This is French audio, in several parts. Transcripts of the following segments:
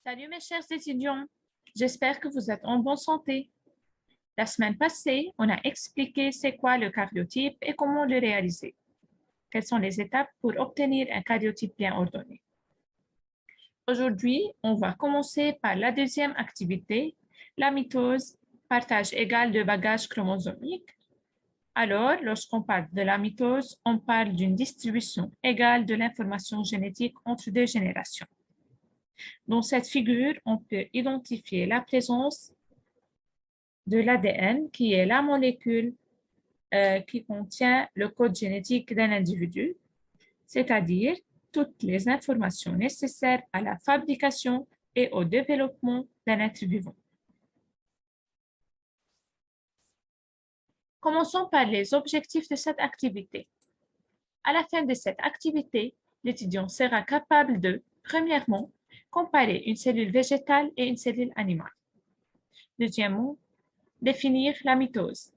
Salut mes chers étudiants, j'espère que vous êtes en bonne santé. La semaine passée, on a expliqué c'est quoi le cardiotype et comment le réaliser. Quelles sont les étapes pour obtenir un cardiotype bien ordonné. Aujourd'hui, on va commencer par la deuxième activité, la mitose, partage égal de bagages chromosomiques. Alors, lorsqu'on parle de la mitose, on parle d'une distribution égale de l'information génétique entre deux générations. Dans cette figure, on peut identifier la présence de l'ADN, qui est la molécule qui contient le code génétique d'un individu, c'est-à-dire toutes les informations nécessaires à la fabrication et au développement d'un être vivant. Commençons par les objectifs de cette activité. À la fin de cette activité, l'étudiant sera capable de, premièrement, comparer une cellule végétale et une cellule animale. Deuxièmement, définir la mitose.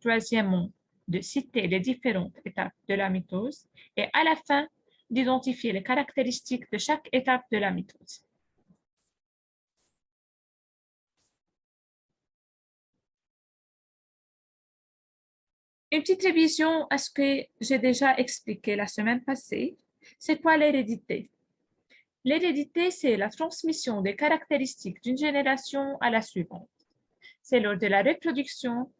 Troisièmement, de citer les différentes étapes de la mitose et à la fin, d'identifier les caractéristiques de chaque étape de la mitose. Une petite révision à ce que j'ai déjà expliqué la semaine passée. C'est quoi l'hérédité? L'hérédité, c'est la transmission des caractéristiques d'une génération à la suivante. C'est lors de la reproduction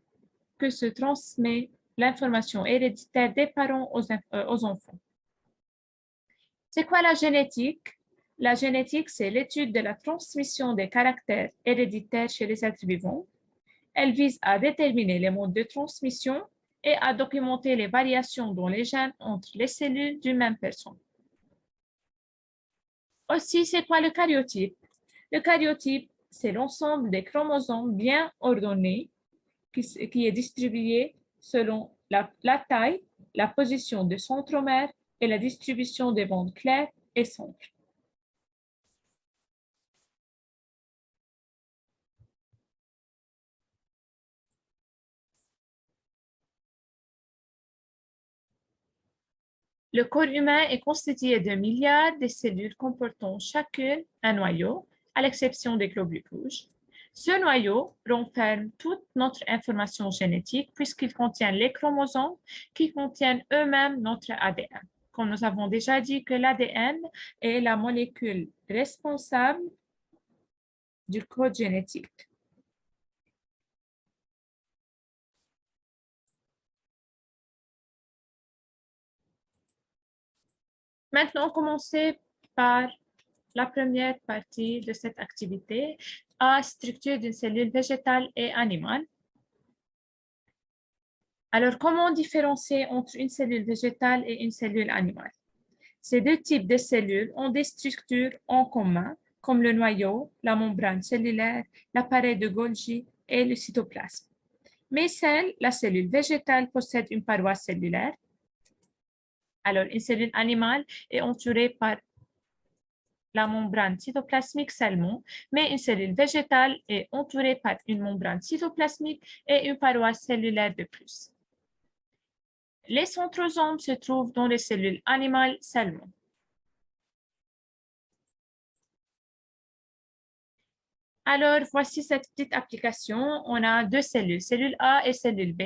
que se transmet l'information héréditaire des parents aux enfants. C'est quoi la génétique? La génétique, c'est l'étude de la transmission des caractères héréditaires chez les êtres vivants. Elle vise à déterminer les modes de transmission et à documenter les variations dans les gènes entre les cellules d'une même personne. Aussi, c'est quoi le karyotype? Le karyotype, c'est l'ensemble des chromosomes bien ordonnés qui est distribué selon la taille, la position de centromère et la distribution des bandes claires et sombres. Le corps humain est constitué de milliards de cellules comportant chacune un noyau, à l'exception des globules rouges. Ce noyau renferme toute notre information génétique puisqu'il contient les chromosomes qui contiennent eux-mêmes notre ADN. Comme nous avons déjà dit que l'ADN est la molécule responsable du code génétique. Maintenant, commencez par la première partie de cette activité, à structure d'une cellule végétale et animale. Alors, comment différencier entre une cellule végétale et une cellule animale? Ces deux types de cellules ont des structures en commun, comme le noyau, la membrane cellulaire, l'appareil de Golgi et le cytoplasme. Mais la cellule végétale possède une paroi cellulaire. Alors, une cellule animale est entourée par la membrane cytoplasmique seulement, mais une cellule végétale est entourée par une membrane cytoplasmique et une paroi cellulaire de plus. Les centrosomes se trouvent dans les cellules animales seulement. Alors, voici cette petite application. On a deux cellules, cellule A et cellule B.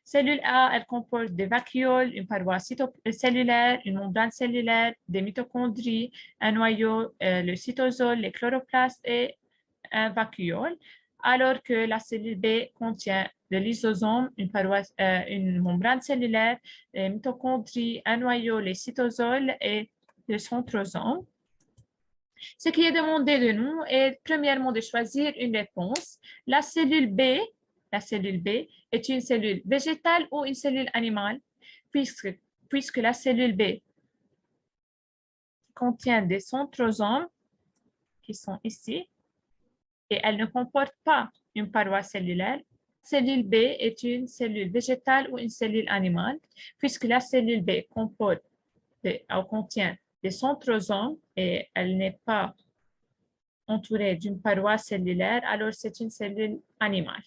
Cellule A, elle comporte des vacuoles, une paroi cellulaire, une membrane cellulaire, des mitochondries, un noyau, le cytosol, les chloroplastes et un vacuole, alors que la cellule B contient de lysosome, une membrane cellulaire, les mitochondries, un noyau, les cytosols et le centrosome. Ce qui est demandé de nous est premièrement de choisir une réponse. La cellule B est une cellule végétale ou une cellule animale, puisque la cellule B contient des centrosomes qui sont ici et elle ne comporte pas une paroi cellulaire. La cellule B est une cellule végétale ou une cellule animale, puisque la cellule B contient des centrosomes et elle n'est pas entourée d'une paroi cellulaire, alors c'est une cellule animale.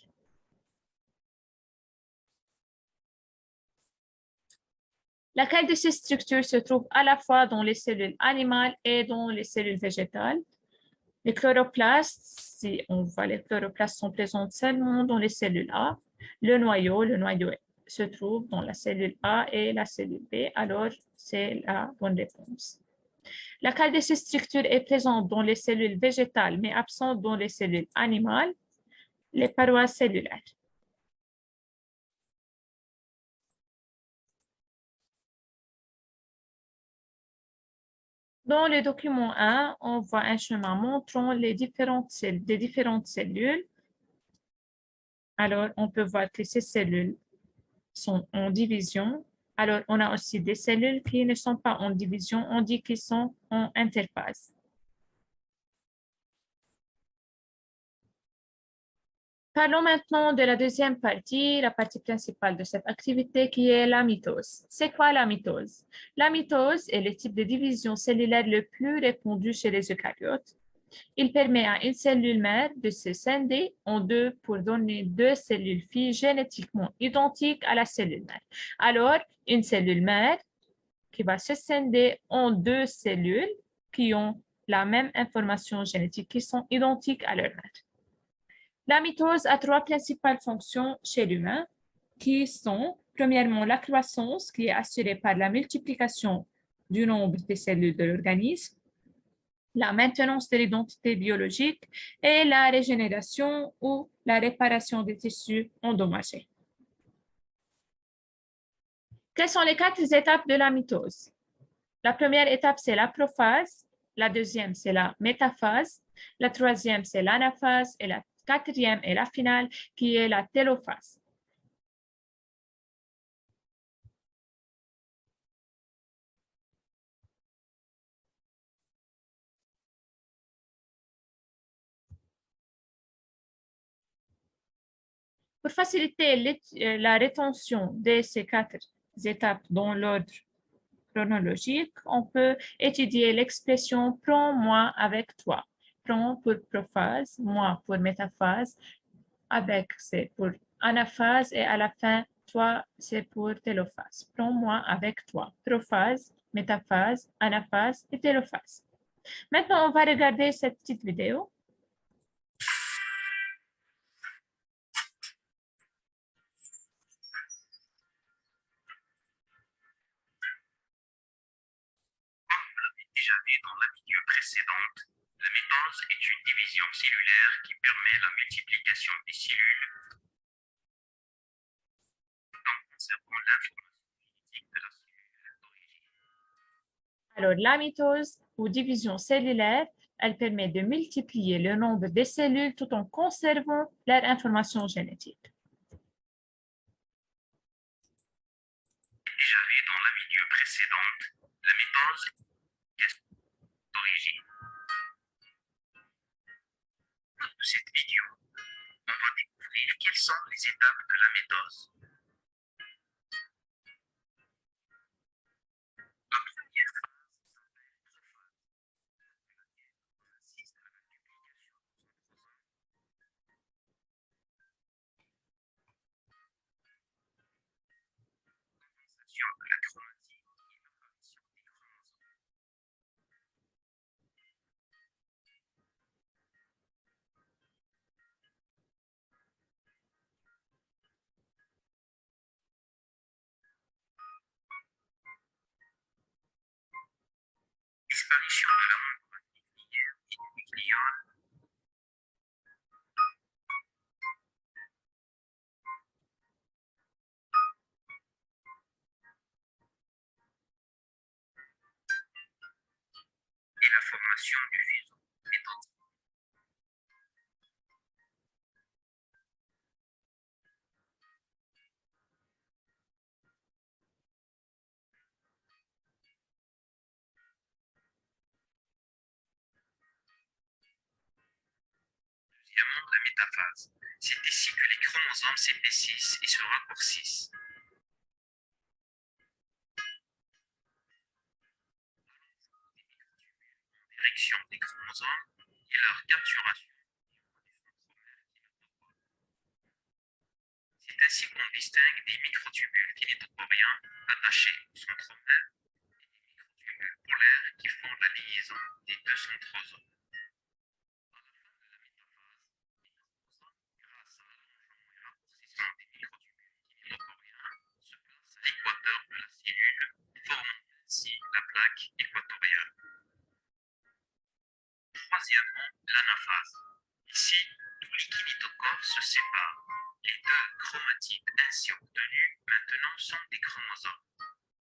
Laquelle de ces structures se trouve à la fois dans les cellules animales et dans les cellules végétales? Les chloroplastes, si on voit les chloroplastes sont présents seulement dans les cellules A. Le noyau se trouve dans la cellule A et la cellule B, alors c'est la bonne réponse. Laquelle de ces structures est présente dans les cellules végétales mais absente dans les cellules animales? Les parois cellulaires. Dans le document 1, on voit un schéma montrant des différentes cellules. Alors, on peut voir que ces cellules sont en division. Alors, on a aussi des cellules qui ne sont pas en division, on dit qu'ils sont en interphase. Parlons maintenant de la deuxième partie, la partie principale de cette activité qui est la mitose. C'est quoi la mitose? La mitose est le type de division cellulaire le plus répandu chez les eucaryotes. Il permet à une cellule mère de se scinder en deux pour donner deux cellules filles génétiquement identiques à la cellule mère. Alors, une cellule mère qui va se scinder en deux cellules qui ont la même information génétique, qui sont identiques à leur mère. La mitose a trois principales fonctions chez l'humain, qui sont, premièrement, la croissance, qui est assurée par la multiplication du nombre des cellules de l'organisme, la maintenance de l'identité biologique et la régénération ou la réparation des tissus endommagés. Quelles sont les quatre étapes de la mitose? La première étape, c'est la prophase. La deuxième, c'est la métaphase. La troisième, c'est l'anaphase. Et la quatrième et la finale, qui est la télophase. Pour faciliter la rétention de ces quatre étapes dans l'ordre chronologique, on peut étudier l'expression prends-moi avec toi. Prends pour prophase, moi pour métaphase, avec c'est pour anaphase et à la fin, toi c'est pour télophase. Prends-moi avec toi. Prophase, métaphase, anaphase et télophase. Maintenant, on va regarder cette petite vidéo. Déjà vu dans la vidéo précédente, la mitose est une division cellulaire qui permet la multiplication des cellules tout en conservant l'information génétique de la cellule d'origine. Alors, la mitose ou division cellulaire, elle permet de multiplier le nombre des cellules tout en conservant leur information génétique. Déjà vu dans la vidéo précédente, la mitose est d'origine. Dans cette vidéo, on va découvrir quelles sont les étapes de la mitose. La première phase consiste à la duplication de la chromatine et l'apparition des chromosomes. Disparition de la membrane nucléaire et du nucléole. Et la formation du fuseau métose. Deuxièmement, la métaphase. C'est ici que les chromosomes s'épaississent et se raccourcissent. Direction des chromosomes et leur capturation. C'est ainsi qu'on distingue des microtubules kinétochoriens attachés au centromère et des microtubules polaires qui font la liaison des deux centrosomes. plaque équatoriale. Troisièmement, l'anaphase. Ici, tous les kinétochores se séparent. Les deux chromatides ainsi obtenus maintenant sont des chromosomes.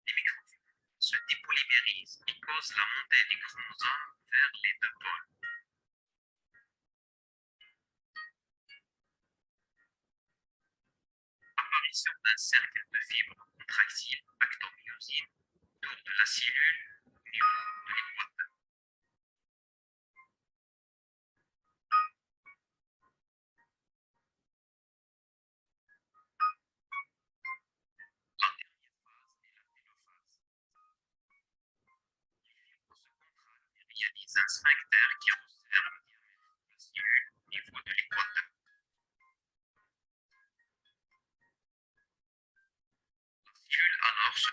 Les microtubules se dépolymérisent et causent la montée des chromosomes vers les deux pôles. Apparition d'un cercle de fibres contractiles actomyosine autour de la cellule au niveau de l'équateur. La dernière phase est la télophase. Les fibres se contractent et réalisent un sphincter qui resserre le diamètre de la cellule au niveau de l'équateur. La cellule alors se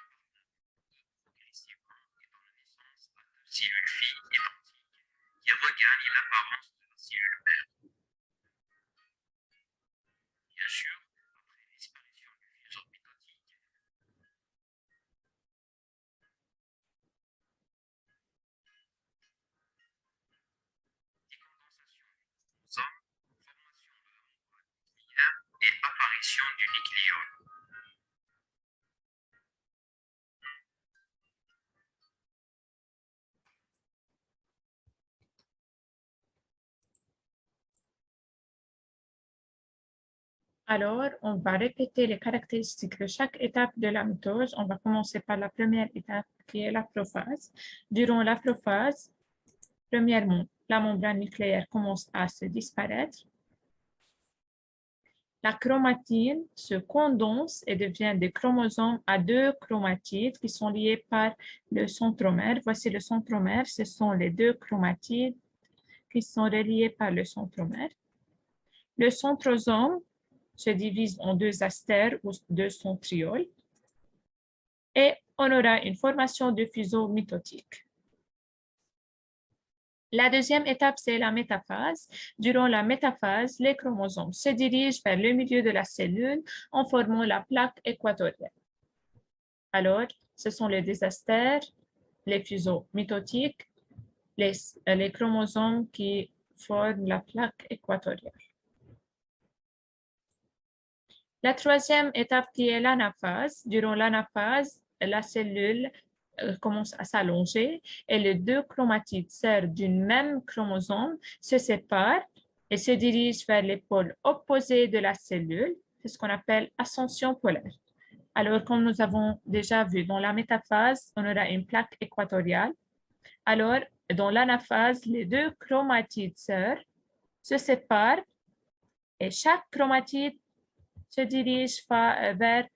progressivement et donne naissance à deux cellules filles identiques qui regagnent l'apparence de la cellule mère. Bien sûr, après la disparition du fuseau mitotique, décondensation du chromosome, formation de la membrane nucléaire et apparition du nucléole. Alors, on va répéter les caractéristiques de chaque étape de la mitose. On va commencer par la première étape qui est la prophase. Durant la prophase, premièrement, la membrane nucléaire commence à se disparaître. La chromatine se condense et devient des chromosomes à deux chromatides qui sont liés par le centromère. Voici le centromère, ce sont les deux chromatides qui sont reliés par le centromère. Le centrosome se divise en deux astères ou deux centrioles et on aura une formation de fuseau mitotique. La deuxième étape, c'est la métaphase. Durant la métaphase, les chromosomes se dirigent vers le milieu de la cellule en formant la plaque équatoriale. Alors, ce sont les deux astères, les fuseaux mitotiques, les chromosomes qui forment la plaque équatoriale. La troisième étape qui est l'anaphase. Durant l'anaphase, la cellule commence à s'allonger et les deux chromatides servent d'une même chromosome se séparent et se dirigent vers les pôles opposés de la cellule. C'est ce qu'on appelle ascension polaire. Alors, comme nous avons déjà vu, dans la métaphase, on aura une plaque équatoriale. Alors, dans l'anaphase, les deux chromatides sœurs se séparent et chaque chromatide se dirige vers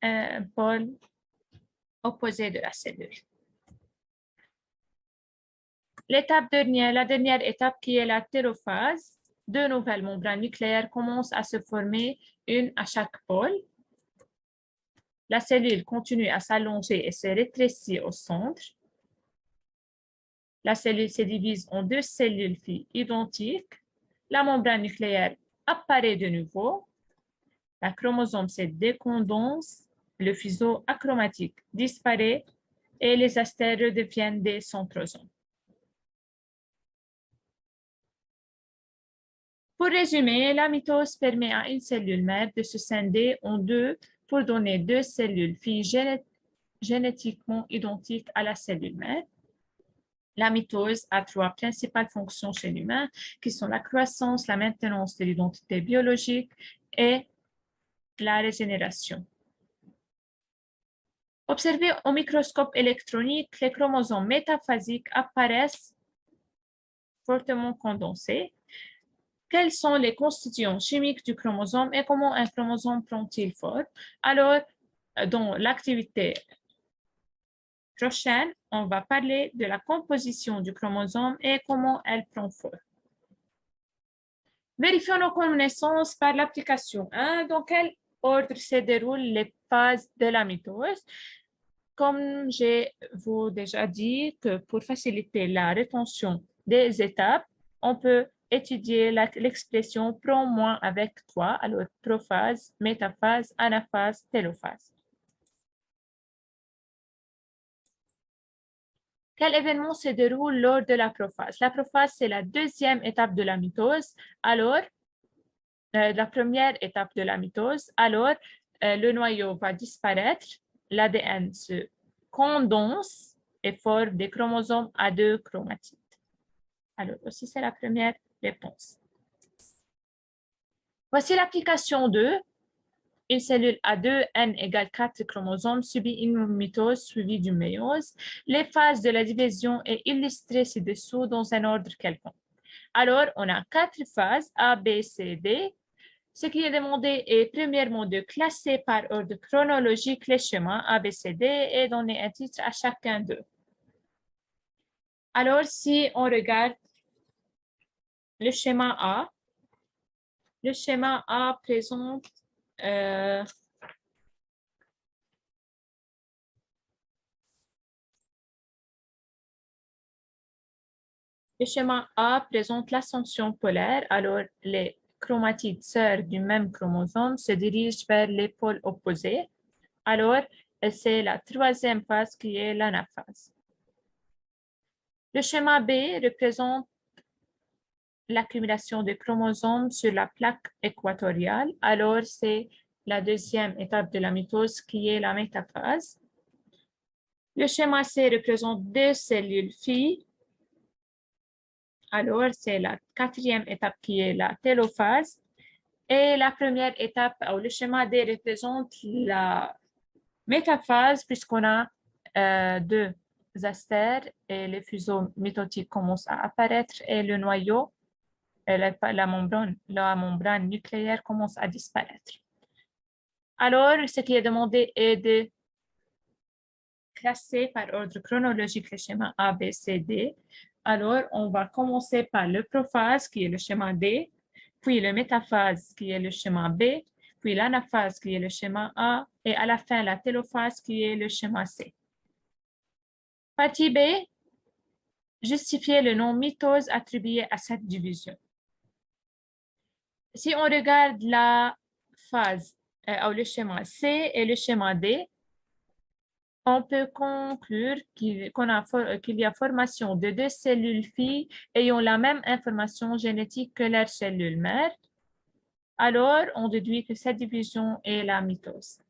un pôle opposé de la cellule. La dernière étape qui est la télophase, deux nouvelles membranes nucléaires commencent à se former, une à chaque pôle. La cellule continue à s'allonger et se rétrécir au centre. La cellule se divise en deux cellules filles identiques. La membrane nucléaire apparaît de nouveau. La chromosome se décondense, le fuseau achromatique disparaît et les astères redeviennent des centrosomes. Pour résumer, la mitose permet à une cellule mère de se scinder en deux pour donner deux cellules filles génétiquement identiques à la cellule mère. La mitose a trois principales fonctions chez l'humain qui sont la croissance, la maintenance de l'identité biologique et la régénération. Observés au microscope électronique, les chromosomes métaphasiques apparaissent fortement condensés. Quels sont les constituants chimiques du chromosome et comment un chromosome prend-il forme? Alors, dans l'activité prochaine, on va parler de la composition du chromosome et comment elle prend forme. Vérifions nos connaissances par l'application 1. Dans quel ordre se déroulent les phases de la mitose? Comme j'ai vous déjà dit que pour faciliter la rétention des étapes, on peut étudier l'expression prends-moi avec toi, alors prophase, métaphase, anaphase, télophase. Quel événement se déroule lors de la prophase? La prophase, c'est la deuxième étape de la mitose. Alors, la première étape de la mitose, alors le noyau va disparaître, l'ADN se condense et forme des chromosomes A2 chromatides. Alors, aussi, c'est la première réponse. Voici l'application 2. Une cellule A2, N égale 4 chromosomes, subit une mitose suivie d'une méiose. Les phases de la division est illustrée ci-dessous dans un ordre quelconque. Alors, on a 4 phases, A, B, C, D. Ce qui est demandé est premièrement de classer par ordre chronologique les schémas A, B, C, D et donner un titre à chacun d'eux. Alors, si on regarde le schéma A présente le schéma A présente l'ascension polaire, alors les chromatides sœurs du même chromosome se dirigent vers les pôles opposés. Alors, c'est la troisième phase qui est l'anaphase. Le schéma B représente l'accumulation de chromosomes sur la plaque équatoriale. Alors, c'est la deuxième étape de la mitose qui est la métaphase. Le schéma C représente deux cellules filles. Alors, c'est la quatrième étape qui est la télophase. Et la première étape, ou le schéma D représente la métaphase puisqu'on a deux astères et les fuseaux mitotiques commencent à apparaître et le noyau, la membrane nucléaire commence à disparaître. Alors, ce qui est demandé est de classer par ordre chronologique le schéma A, B, C, D. Alors, on va commencer par le prophase qui est le schéma D, puis le métaphase qui est le schéma B, puis l'anaphase qui est le schéma A, et à la fin, la télophase qui est le schéma C. Partie B, justifier le nom mitose attribué à cette division. Si on regarde la phase ou le schéma C et le schéma D, on peut conclure qu'il y a formation de deux cellules filles ayant la même information génétique que leur cellule mère. Alors, on déduit que cette division est la mitose.